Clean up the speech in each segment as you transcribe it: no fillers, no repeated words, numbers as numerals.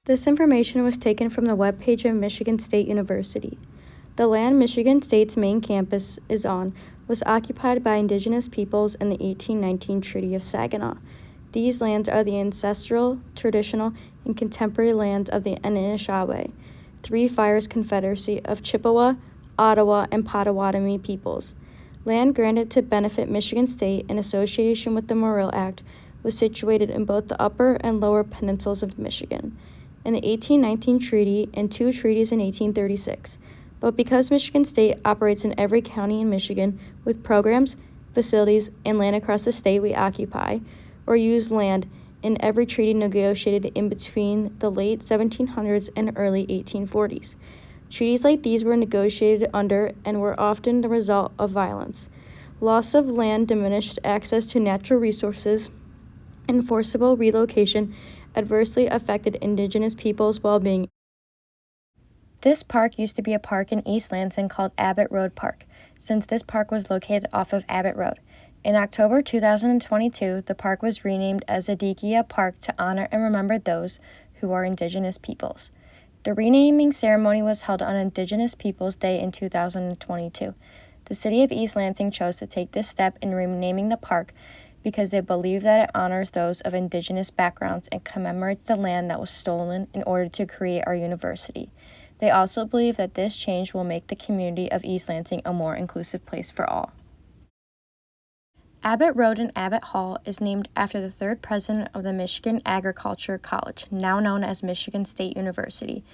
This information was taken from the webpage of Michigan State University. The land Michigan State's main campus is on was occupied by indigenous peoples in the 1819 Treaty of Saginaw. These lands are the ancestral, traditional, and contemporary lands of the Anishinaabe, Three Fires Confederacy of Chippewa, Ottawa, and Potawatomi peoples. Land granted to benefit Michigan State in association with the Morrill Act was situated in both the upper and lower peninsulas of Michigan, in the 1819 treaty and two treaties in 1836. But because Michigan State operates in every county in Michigan with programs, facilities, and land across the state, we occupy or use land in every treaty negotiated in between the late 1700s and early 1840s. Treaties like these were negotiated under and were often the result of violence. Loss of land, diminished access to natural resources, and forcible relocation adversely affected indigenous peoples' well-being. This park used to be a park in East Lansing called Abbott Road Park, since this park was located off of Abbott Road. In October 2022, the park was renamed as Adikia Park to honor and remember those who are indigenous peoples. The renaming ceremony was held on Indigenous Peoples Day in 2022. The city of East Lansing chose to take this step in renaming the park because they believe that it honors those of indigenous backgrounds and commemorates the land that was stolen in order to create our university. They also believe that this change will make the community of East Lansing a more inclusive place for all. Abbott Road in Abbott Hall is named after the third president of the Michigan Agricultural College, now known as Michigan State University,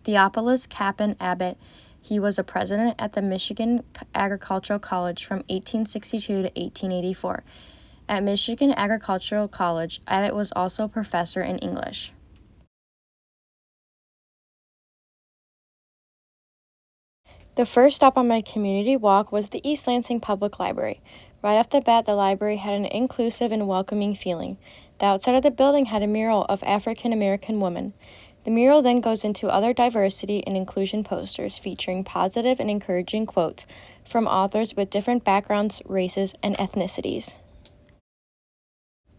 Theophilus Capon Abbott. He was a president at the Michigan Agricultural College from 1862 to 1884. At Michigan Agricultural College, Abbott was also a professor in English. The first stop on my community walk was the East Lansing Public Library. Right off the bat, the library had an inclusive and welcoming feeling. The outside of the building had a mural of African American women. The mural then goes into other diversity and inclusion posters featuring positive and encouraging quotes from authors with different backgrounds, races, and ethnicities.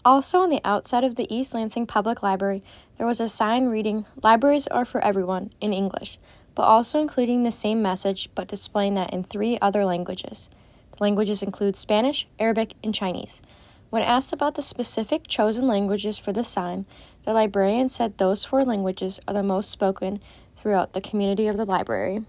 Also on the outside of the East Lansing Public Library, there was a sign reading, "Libraries are for everyone," in English, but also including the same message but displaying that in 3 other languages. The languages include Spanish, Arabic, and Chinese. When asked about the specific chosen languages for the sign, the librarian said those 4 languages are the most spoken throughout the community of the library.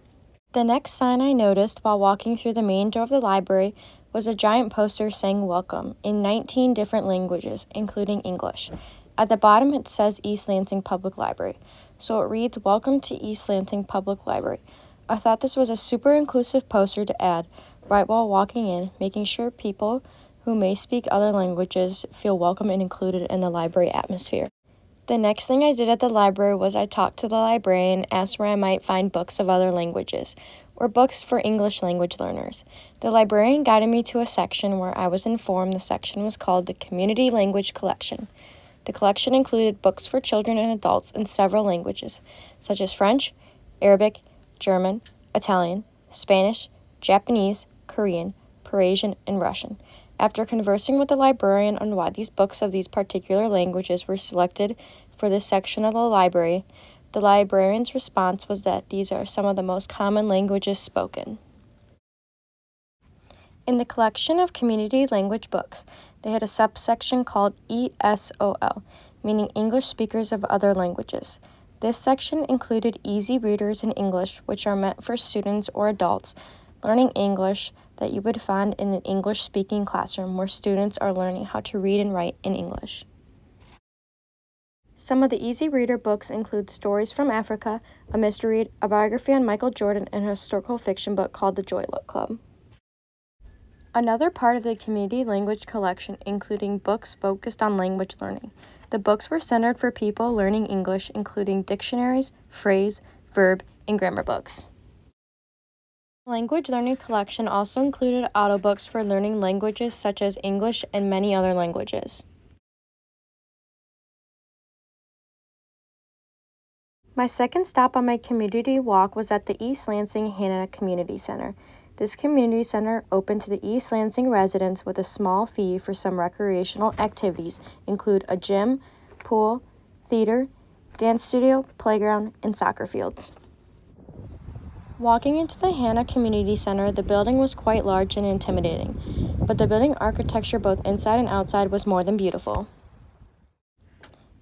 The next sign I noticed while walking through the main door of the library was a giant poster saying "Welcome" in 19 different languages, including English. At the bottom it says East Lansing Public Library, so it reads "Welcome to East Lansing Public Library." I thought this was a super inclusive poster to add right while walking in, making sure people who may speak other languages feel welcome and included in the library atmosphere. The next thing I did at the library was I talked to the librarian and asked where I might find books of other languages, or books for English language learners. The librarian guided me to a section where I was informed the section was called the Community Language Collection. The collection included books for children and adults in several languages, such as French, Arabic, German, Italian, Spanish, Japanese, Korean, Persian, and Russian. After conversing with the librarian on why these books of these particular languages were selected for this section of the library, the librarian's response was that these are some of the most common languages spoken. In the collection of community language books, they had a subsection called ESOL, meaning English speakers of other languages. This section included easy readers in English, which are meant for students or adults learning English that you would find in an English-speaking classroom where students are learning how to read and write in English. Some of the easy reader books include Stories from Africa, a mystery read, a biography on Michael Jordan, and a historical fiction book called The Joy Luck Club. Another part of the community language collection including books focused on language learning. The books were centered for people learning English, including dictionaries, phrase, verb, and grammar books. The language learning collection also included audio books for learning languages such as English and many other languages. My second stop on my community walk was at the East Lansing Hannah Community Center. This community center opened to the East Lansing residents with a small fee for some recreational activities, include a gym, pool, theater, dance studio, playground, and soccer fields. Walking into the Hannah Community Center, the building was quite large and intimidating, but the building architecture both inside and outside was more than beautiful.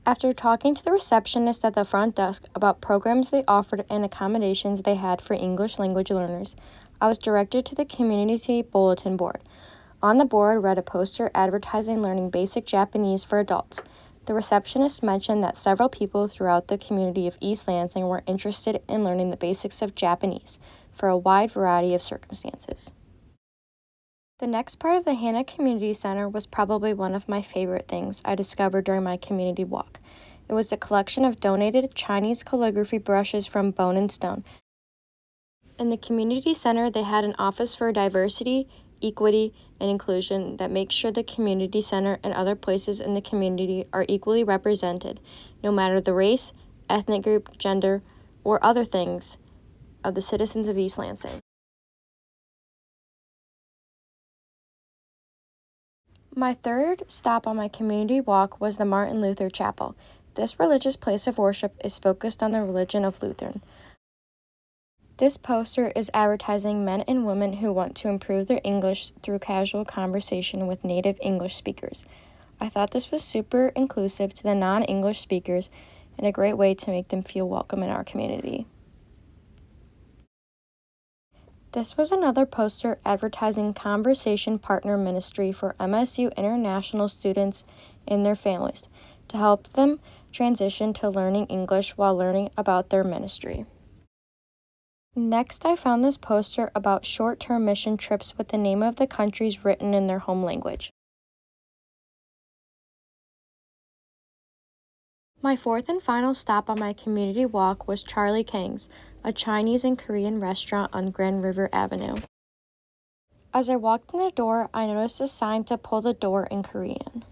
After talking to the receptionist at the front desk about programs they offered and accommodations they had for English language learners, I was directed to the community bulletin board. On the board read a poster advertising learning basic Japanese for adults. The receptionist mentioned that several people throughout the community of East Lansing were interested in learning the basics of Japanese for a wide variety of circumstances. The next part of the Hannah Community Center was probably one of my favorite things I discovered during my community walk. It was a collection of donated Chinese calligraphy brushes from Bone and Stone. In the community center, they had an office for diversity, equity, and inclusion that makes sure the community center and other places in the community are equally represented, no matter the race, ethnic group, gender, or other things of the citizens of East Lansing. My third stop on my community walk was the Martin Luther Chapel. This religious place of worship is focused on the religion of Lutheran. This poster is advertising men and women who want to improve their English through casual conversation with native English speakers. I thought this was super inclusive to the non-English speakers and a great way to make them feel welcome in our community. This was another poster advertising Conversation Partner Ministry for MSU international students and their families to help them transition to learning English while learning about their ministry. Next, I found this poster about short-term mission trips with the name of the countries written in their home language. My fourth and final stop on my community walk was Charlie Kang's, a Chinese and Korean restaurant on Grand River Avenue. As I walked in the door, I noticed a sign to pull the door in Korean.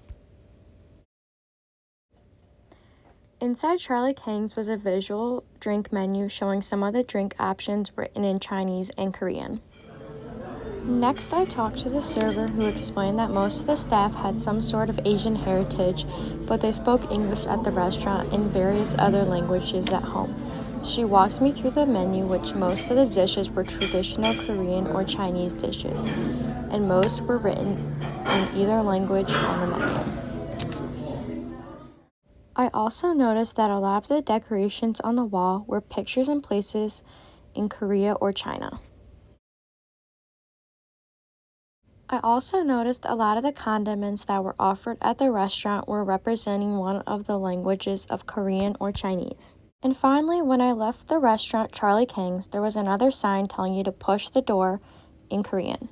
Inside Charlie Kang's was a visual drink menu showing some of the drink options written in Chinese and Korean. Next, I talked to the server who explained that most of the staff had some sort of Asian heritage, but they spoke English at the restaurant and various other languages at home. She walked me through the menu, which most of the dishes were traditional Korean or Chinese dishes, and most were written in either language on the menu. I also noticed that a lot of the decorations on the wall were pictures and places in Korea or China. I also noticed a lot of the condiments that were offered at the restaurant were representing one of the languages of Korean or Chinese. And finally, when I left the restaurant Charlie Kang's, there was another sign telling you to push the door in Korean.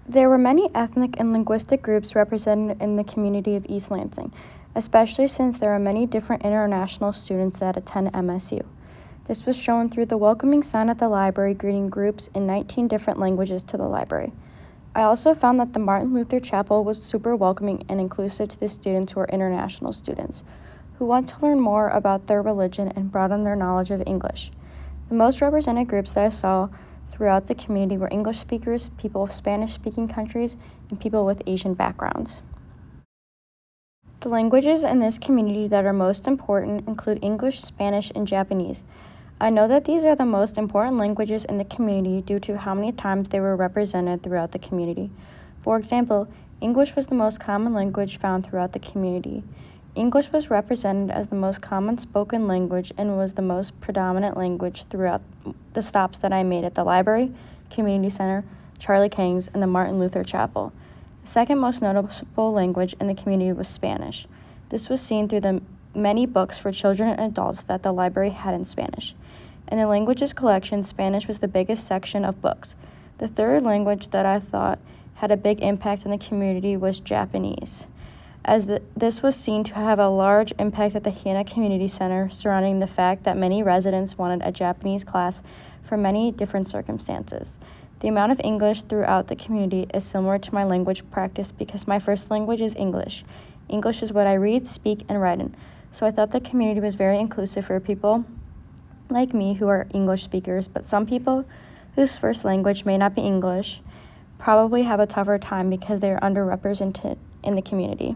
There were many ethnic and linguistic groups represented in the community of East Lansing, especially since there are many different international students that attend MSU. This was shown through the welcoming sign at the library greeting groups in 19 different languages to the library. I also found that the Martin Luther Chapel was super welcoming and inclusive to the students who are international students, who want to learn more about their religion and broaden their knowledge of English. The most represented groups that I saw throughout the community were English speakers, people of Spanish-speaking countries, and people with Asian backgrounds. The languages in this community that are most important include English, Spanish, and Japanese. I know that these are the most important languages in the community due to how many times they were represented throughout the community. For example, English was the most common language found throughout the community. English was represented as the most common spoken language and was the most predominant language throughout the stops that I made at the library, community center, Charlie Kang's, and the Martin Luther Chapel. The second most noticeable language in the community was Spanish. This was seen through the many books for children and adults that the library had in Spanish. In the languages collection, Spanish was the biggest section of books. The third language that I thought had a big impact on the community was Japanese, as this was seen to have a large impact at the Hannah Community Center surrounding the fact that many residents wanted a Japanese class for many different circumstances. The amount of English throughout the community is similar to my language practice because my first language is English. English is what I read, speak, and write in. So I thought the community was very inclusive for people like me who are English speakers, but some people whose first language may not be English probably have a tougher time because they are underrepresented in the community.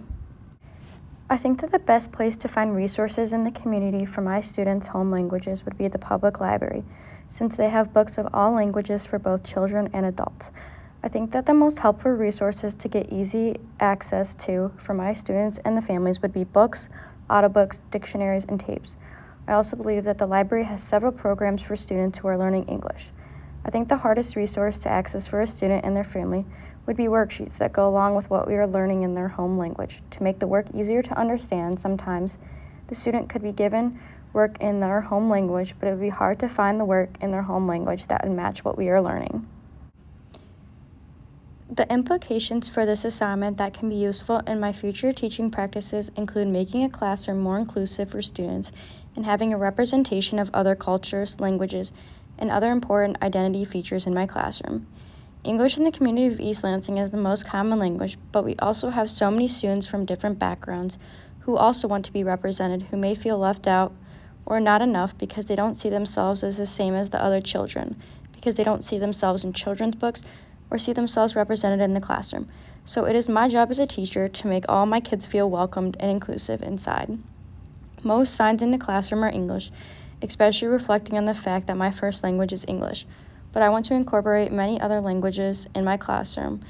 I think that the best place to find resources in the community for my students' home languages would be the public library, since they have books of all languages for both children and adults. I think that the most helpful resources to get easy access to for my students and the families would be books, audiobooks, dictionaries, and tapes. I also believe that the library has several programs for students who are learning English. I think the hardest resource to access for a student and their family would be worksheets that go along with what we are learning in their home language. To make the work easier to understand, sometimes the student could be given work in their home language, but it would be hard to find the work in their home language that would match what we are learning. The implications for this assignment that can be useful in my future teaching practices include making a classroom more inclusive for students and having a representation of other cultures, languages, and other important identity features in my classroom. English in the community of East Lansing is the most common language, but we also have so many students from different backgrounds who also want to be represented, who may feel left out or not enough because they don't see themselves as the same as the other children, because they don't see themselves in children's books or see themselves represented in the classroom. So it is my job as a teacher to make all my kids feel welcomed and inclusive inside. Most signs in the classroom are English, especially reflecting on the fact that my first language is English, but I want to incorporate many other languages in my classroom,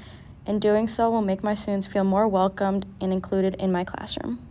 and doing so will make my students feel more welcomed and included in my classroom.